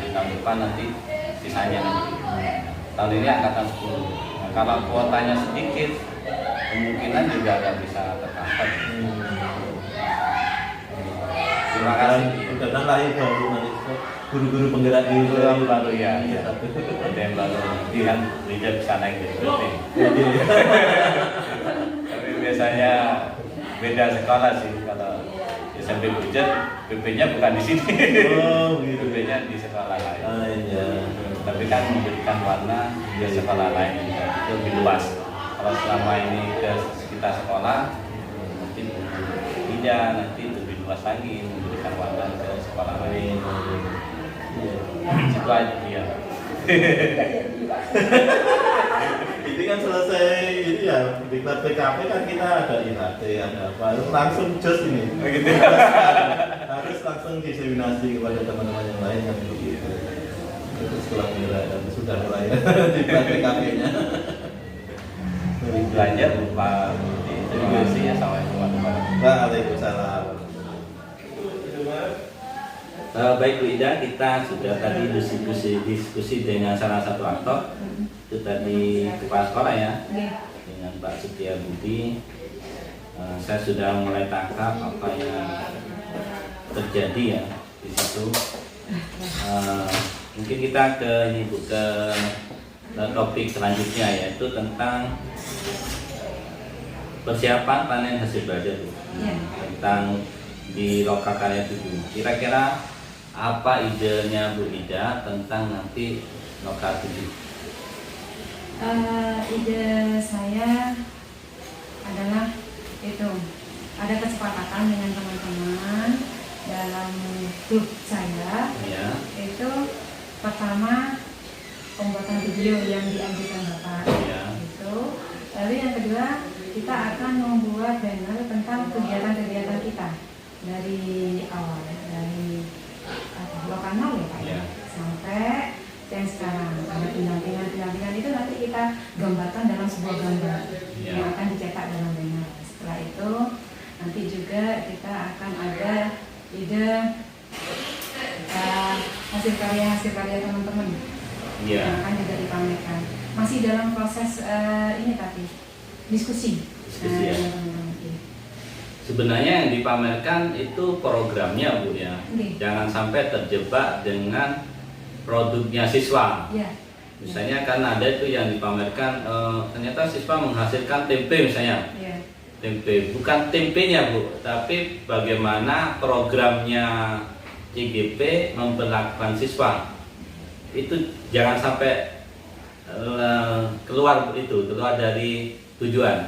Di tahun depan nanti sisanya nanti. Tahun ini angkatan 10. Nah, kalau kuotanya sedikit, kemungkinan juga nggak bisa tercover. Terima kasih. Mudah-mudahan lahir baru nanti guru-guru penggerak di Yang baru ya, ada yang baru. Nanti kan lihat bisa naik jadi BP. Tapi biasanya beda sekolah sih. Kalau SMP Bujet, BP-nya bukan di sini. Oh, gitu. BP-nya di sekolah lain. Iya. Tapi kan memberikan warna di sekolah lain juga itu lebih luas. Kalau selama ini ke sekitar sekolah, mungkin tidak, nanti lebih luas lagi memberikan warna ke sekolah lain. Itu aja dia. Ini kan selesai ini ya diklat PKP kan kita ada IHT ada apa langsung jos ini. Begitu. Harus langsung diseminasi kepada teman-teman yang lain kan begitu. Itu sekolah mulai dan sudah mulai diklat PKP-nya. Belajar berupa terima kasih ya, assalamualaikum warahmatullahi wabarakatuh. Waalaikumsalam. Baik Bu Ida, kita sudah tadi diskusi dengan salah satu aktor itu tadi kepala sekolah ya, dengan Pak Setia Budi. Saya sudah mulai tangkap apa yang terjadi ya di situ. Mungkin kita ke ini Bu, ke topik selanjutnya yaitu tentang persiapan panen hasil belajar Bu. Tentang di Lokal Karya 7. Kira-kira apa idenya Bu Ida tentang nanti Lokal 7? Ide saya adalah itu, ada kesepakatan dengan teman-teman dalam grup saya. Ya. Itu pertama pembuatan video yang diajukan Bapak. Ya. Itu. Lalu yang kedua, kita akan membuat banner tentang kegiatan-kegiatan kita dari awal, dari Lokal 0 ya Pak ya, sampai yang sekarang. Ada pendampingan itu nanti kita gambarkan dalam sebuah gambar yang akan dicetak dalam banner. Setelah itu nanti juga kita akan ada ide hasil karya teman-teman yang akan juga dipamerkan. Masih dalam proses ini tapi diskusi ya. Sebenarnya yang dipamerkan itu programnya Bu ya. Jangan sampai terjebak dengan produknya siswa. Misalnya kan ada itu yang dipamerkan ternyata siswa menghasilkan tempe misalnya. Tempe, bukan tempenya Bu, tapi bagaimana programnya CGP memperlakukan siswa. Itu jangan sampai keluar dari tujuan.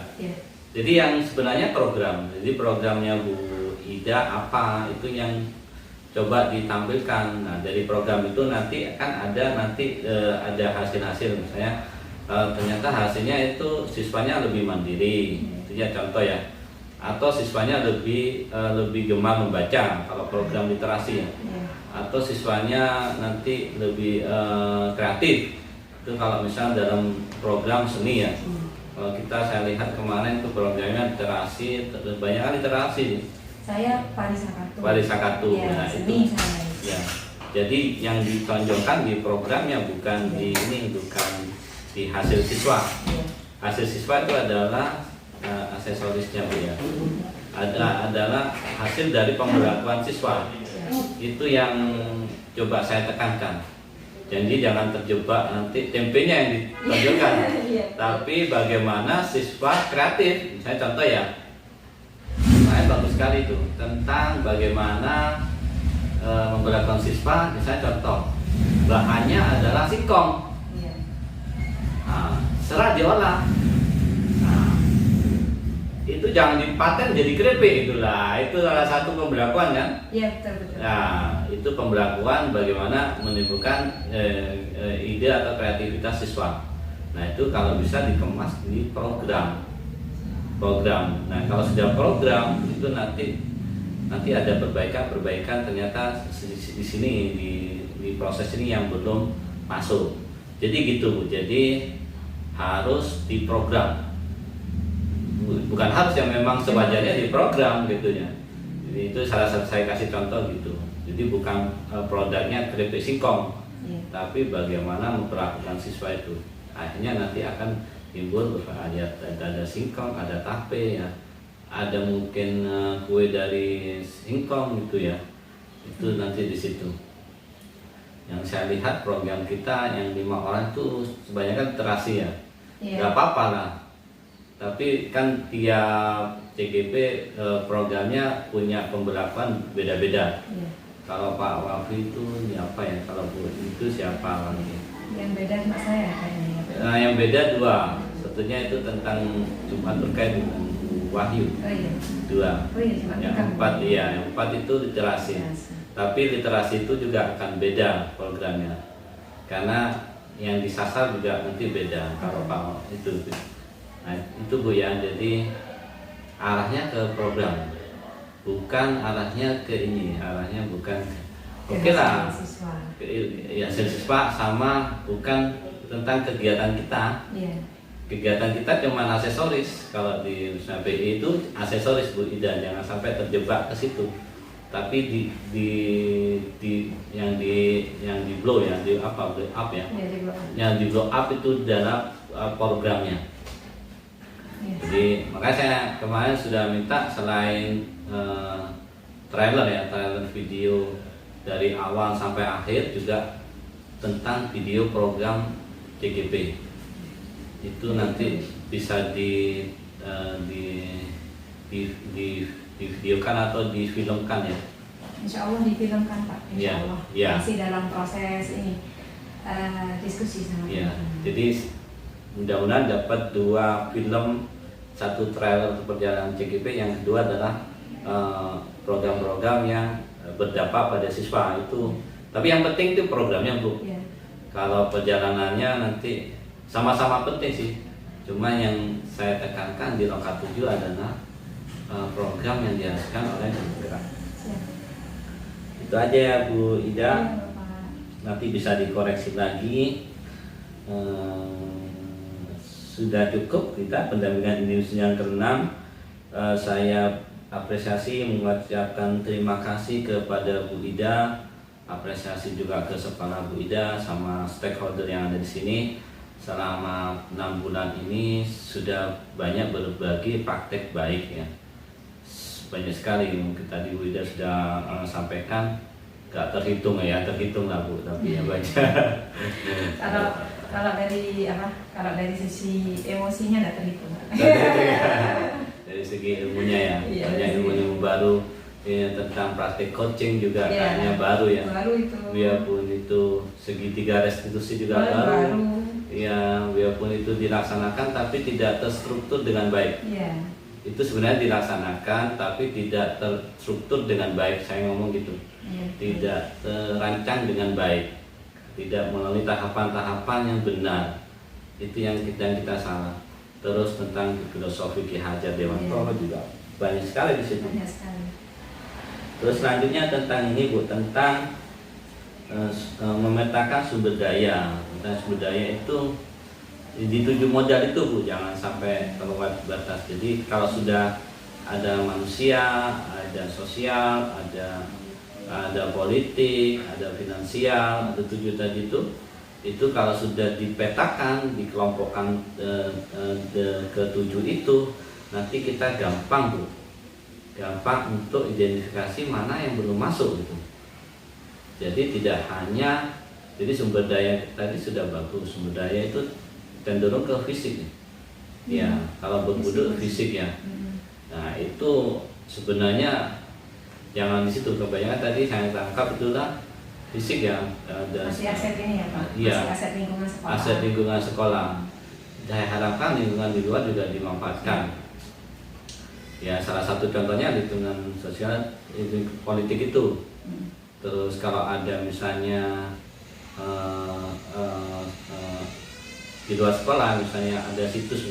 Jadi yang sebenarnya program, jadi programnya Bu Ida apa itu yang coba ditampilkan. Nah dari program itu nanti akan ada hasil-hasil, misalnya ternyata hasilnya itu siswanya lebih mandiri, itu ya contoh ya, atau siswanya lebih gemar membaca kalau program literasi ya, atau siswanya nanti lebih kreatif itu kalau misalnya dalam program seni ya. Kalau saya lihat kemarin itu programnya literasi, banyak kan literasi. Saya Parisakatu. Ya, Nah, seni itu. saya. Ya. Jadi yang ditonjolkan di programnya bukan bukan di hasil siswa. Hasil siswa itu adalah aksesorisnya Bu ya. Adalah hasil dari pemberlakuan siswa. Itu yang coba saya tekankan. Jadi jangan terjebak nanti tempenya yang ditonjolkan, tapi bagaimana siswa kreatif. Misalnya contoh ya, saya bagus sekali itu tentang bagaimana memperlakukan siswa. Misalnya contoh, bahannya adalah singkong, setelah diolah, itu jangan dipaten jadi keripik itulah. Itu salah satu pembelakuan kan? Iya betul. Nah itu pembelakuan bagaimana menimbulkan ide atau kreativitas siswa. Nah itu kalau bisa dikemas di program. Nah kalau sudah program itu nanti nanti ada perbaikan ternyata di sini di proses ini yang belum masuk. Jadi gitu Bu. Jadi harus diprogram. Bukan harus, yang memang sewajarnya diprogram gitu ya. Jadi itu salah satu saya kasih contoh gitu. Jadi bukan produknya keripik singkong, tapi bagaimana memperlakukan siswa itu. Akhirnya nanti akan timbul ada singkong, ada tape ya, ada mungkin kue dari singkong gitu ya. Itu nanti di situ. Yang saya lihat program kita yang 5 orang itu kebanyakan literasi ya. Gak apa-apa lah. Tapi kan tiap CGP programnya punya pemberlakuan beda-beda. Kalau Pak Wafi itu apa ya? Kalau Bu itu siapa lagi? Yang beda cuma saya kayaknya. Nah, yang beda 2. Satunya itu tentang Jumat terkait dengan Wahyu. Oh iya. 2. Oh iya, Jumat Yang 4 iya, yang 4 itu literasi. Tapi literasi itu juga akan beda programnya. Karena yang disasar juga nanti beda kalau Pak itu. Nah, itu Bu ya. Jadi arahnya ke program. Bukan arahnya ke ini, arahnya bukan oke lah. Ya, siswa sama bukan tentang kegiatan kita. Kegiatan kita cuma aksesoris. Kalau di PI itu aksesoris Bu Ida, jangan sampai terjebak ke situ. Tapi yang di blow ya, di apa blow up ya. Yang di blow up itu dalam programnya. Jadi makanya saya kemarin sudah minta selain trailer video dari awal sampai akhir, juga tentang video program CGP. Itu nanti bisa divideokan atau difilmkan ya. Insya Allah difilmkan Pak. Insya Allah. Ya. Masih dalam proses ini diskusi sama teman-teman. Jadi mudah-mudahan dapat 2 film, 1 trailer untuk perjalanan CGP, yang kedua adalah program-program yang berdampak pada siswa itu. Tapi yang penting itu programnya Bu. Kalau perjalanannya nanti sama-sama penting sih. Cuma yang saya tekankan di Loka 7 adalah program yang dihasilkan oleh penggerak. Itu aja ya Bu Ida. Nanti bisa dikoreksi lagi. Sudah cukup kita pendampingan Indonesia yang ke-6. Saya apresiasi, mengucapkan terima kasih kepada Bu Ida, apresiasi juga ke kepala Bu Ida sama stakeholder yang ada di sini. Selama 6 bulan ini sudah banyak berbagi praktek baik ya. Banyak sekali mungkin tadi Bu Ida sudah sampaikan, gak terhitung ya, terhitung lah Bu, tapi ya banyak. Kalau dari sisi emosinya nggak terhitung. Dari segi ilmunya ya, banyak ilmu baru ya, tentang praktik coaching juga kayaknya baru ya. Baru itu. Biarpun itu segitiga restitusi juga baru. Ya, biarpun itu dilaksanakan tapi tidak terstruktur dengan baik. Itu sebenarnya dilaksanakan tapi tidak terstruktur dengan baik, saya ngomong gitu. Tidak terancang dengan baik, tidak melalui tahapan-tahapan yang benar. Itu yang kita salah. Terus tentang filosofi Ki Hajar Dewantoro juga banyak sekali di situ. Terus selanjutnya tentang ini Bu, tentang memetakan sumber daya. Tentang sumber daya itu di 7 modal itu Bu, jangan sampai terlewat batas. Jadi kalau sudah ada manusia, ada sosial, ada politik, ada finansial, ada 7 tadi itu kalau sudah dipetakan, dikelompokkan ke 7 itu, nanti kita gampang Bu, gampang untuk identifikasi mana yang belum masuk gitu. Jadi tidak hanya, jadi sumber daya tadi sudah bagus, sumber daya itu cenderung ke fisik ya, kalau berwudhu fisik ya. Nah itu sebenarnya jangan di situ, kebanyakan tadi saya tangkap itulah fisik ya. Masih aset ini ya Pak? Iya, masih aset lingkungan sekolah. Aset lingkungan sekolah. Saya harapkan lingkungan di luar juga dimanfaatkan. Ya salah satu contohnya lingkungan sosial, politik itu. Terus kalau ada misalnya di luar sekolah misalnya ada situs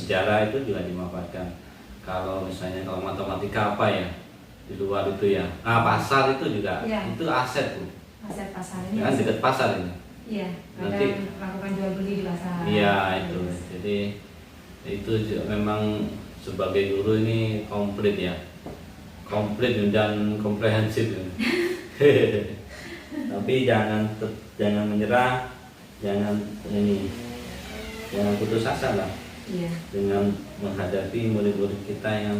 sejarah itu juga dimanfaatkan. Kalau misalnya kalau matematika apa ya, di luar itu ya. Nah, pasar itu juga Iya. itu aset Bu. Aset pasar ini. Kan dekat pasar ini. Iya, Nanti- kadang melakukan jual beli di pasar. Iya itu. Yes. Jadi itu memang sebagai guru ini komplit ya. Komplit dan komprehensif. Tapi jangan menyerah, jangan putus asa lah Iya. dengan menghadapi murid-murid kita yang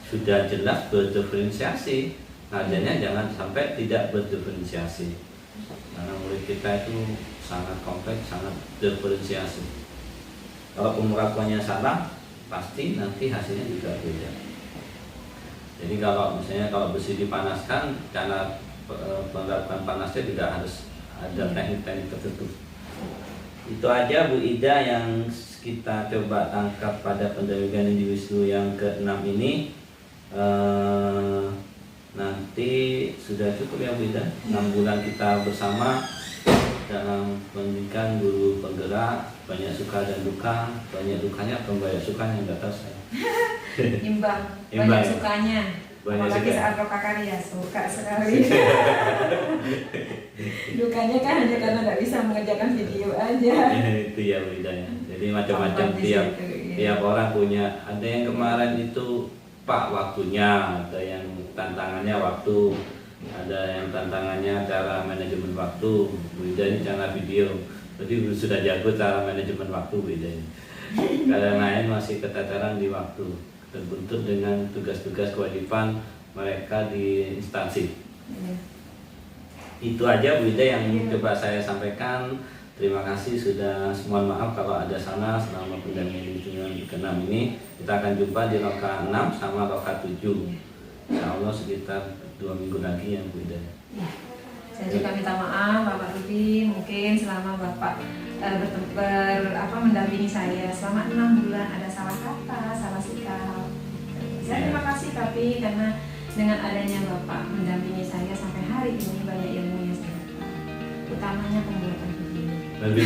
sudah jelas berdiferensiasi. Adanya jangan sampai tidak berdiferensiasi, karena murid kita itu sangat kompleks, sangat diferensiasi. Kalau pemerakuannya salah, pasti nanti hasilnya juga beda. Jadi kalau misalnya kalau besi dipanaskan, karena penerapan panasnya juga harus ada teknik-teknik tertentu. Itu aja Bu Ida yang kita coba tangkap pada pendampingan individu yang ke-6 ini. Nanti sudah cukup ya Bu Ida, 6 bulan kita bersama dalam pendidikan guru penggerak. Banyak suka dan duka, banyak dukanya atau banyak sukanya nggak tahu saya. Imbang, Imbang. banyak sukanya. Banyak Apalagi suka. saat Rokakarya, suka sekali. Dukanya kan hanya karena nggak bisa mengerjakan video aja. Itu ya Bu Ida ya. Jadi macam-macam Kompak di tiap situ, iya. tiap orang punya. Ada yang kemarin itu Pak waktunya, ada yang tantangannya waktu, ada yang tantangannya cara manajemen waktu. Bu Ida ini cara video. Jadi sudah jago cara manajemen waktu Bu Ida ini. Kalau lain masih keteteran di waktu, terbentur dengan tugas-tugas kewajiban mereka di instansi. Iya. Itu aja Bu Ida yang coba saya sampaikan. Terima kasih sudah, mohon maaf kalau ada salah selama pendampingan ke-6 ini. Kita akan jumpa di roka 6 sama roka 7. Insya Allah sekitar 2 minggu lagi ya Bu Ida. Ya. Saya juga minta maaf Bapak Rudi, mungkin selama Bapak mendampingi saya selama 6 bulan ada salah kata, salah sikap. Saya terima kasih, tapi karena dengan adanya Bapak mendampingi saya sampai hari ini banyak ilmu yang saya dapat, utamanya pembuatan video. Nanti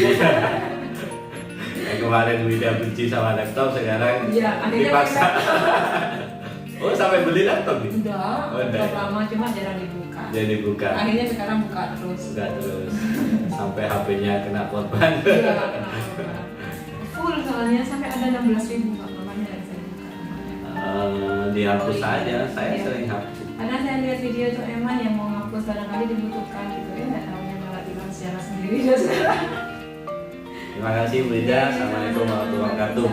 yang kemarin Bu Ida benci sama laptop, sekarang Iya, akhirnya dipaksa. Oh sampai beli laptop nih? Udah, Oh, udah. lama cuma jarang dibuka. Jadi buka. Akhirnya sekarang buka terus. Buka terus sampai HP-nya kena korban. Iya, kenapa? Full soalnya sampai ada 16.000 Pak, makanya yang saya buka. Dihapus saja, saya Iya. sering hapus. Karena saya lihat video itu Eman yang mau ngapus barangkali dibutuhkan gitu ya, nggak tahunya malah hilang secara sendiri dan sekarang. Terima kasih Bu Ida. Assalamualaikum warahmatullahi wabarakatuh.